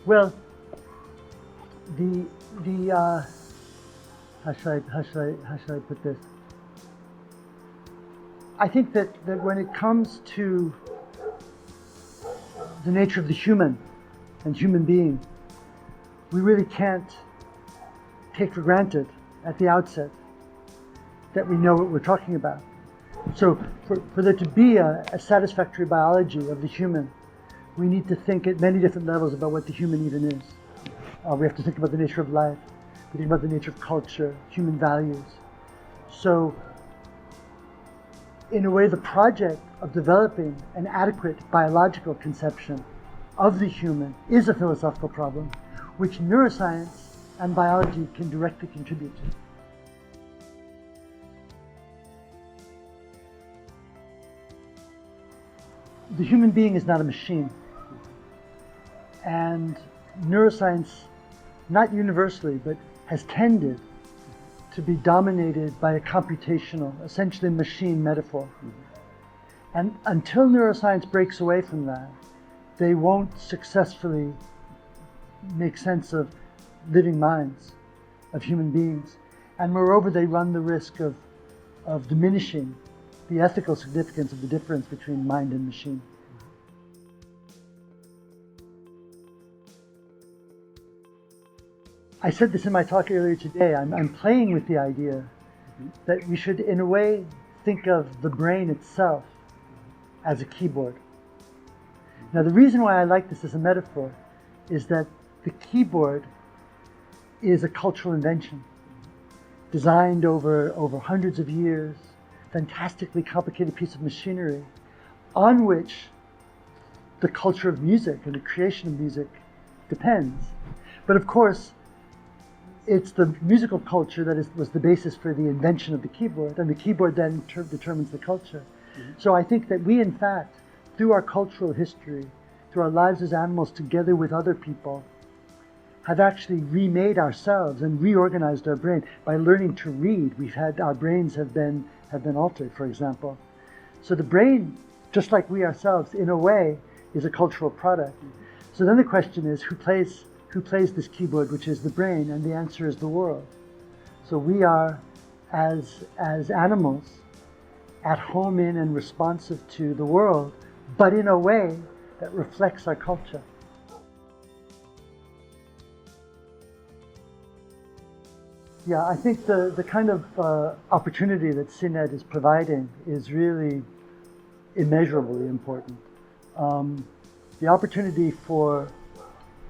Well, the how should I put this? I think that when it comes to the nature of the human and human being, we really can't take for granted at the outset that we know what we're talking about. So for there to be a satisfactory biology of the human, we need to think at many different levels about what the human even is. We have to think about the nature of life, we think about the nature of culture, human values. So in a way, the project of developing an adequate biological conception of the human is a philosophical problem, which neuroscience and biology can directly contribute to. The human being is not a machine, and neuroscience, not universally, but has tended to be dominated by a computational, essentially machine metaphor. And until neuroscience breaks away from that, they won't successfully make sense of living minds, of human beings. And moreover, they run the risk of diminishing the ethical significance of the difference between mind and machine. I said this in my talk earlier today. I'm playing with the idea that we should, in a way, think of the brain itself as a keyboard. Now, the reason why I like this as a metaphor is that the keyboard is a cultural invention designed over hundreds of years, fantastically complicated piece of machinery on which the culture of music and the creation of music depends. But of course, it's the musical culture that was the basis for the invention of the keyboard, and the keyboard then determines the culture. So I think that we, in fact, through our cultural history, through our lives as animals together with other people, have actually remade ourselves and reorganized our brain by learning to read. Our brains have been altered, for example. So the brain, just like we ourselves, in a way, is a cultural product. So then the question is, who plays this keyboard, which is the brain? And the answer is the world. So we are, as animals, at home in and responsive to the world, but in a way that reflects our culture. Yeah, I think the kind of opportunity that CINET is providing is really immeasurably important. The opportunity for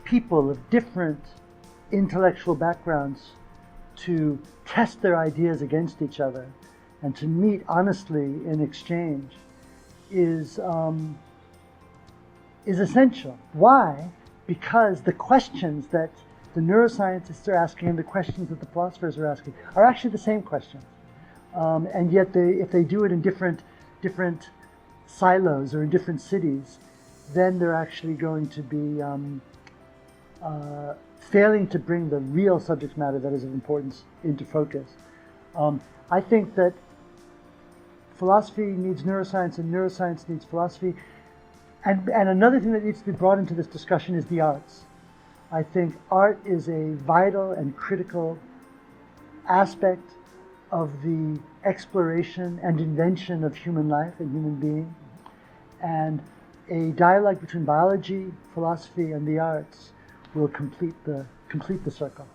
people of different intellectual backgrounds to test their ideas against each other and to meet honestly in exchange is essential. Why? Because the questions that the neuroscientists are asking and the questions that the philosophers are asking are actually the same questions. And yet if they do it in different silos or in different cities, then they're actually going to be failing to bring the real subject matter that is of importance into focus. I think that philosophy needs neuroscience and neuroscience needs philosophy. And another thing that needs to be brought into this discussion is the arts. I think art is a vital and critical aspect of the exploration and invention of human life and human being. And a dialogue between biology, philosophy, and the arts will complete the circle.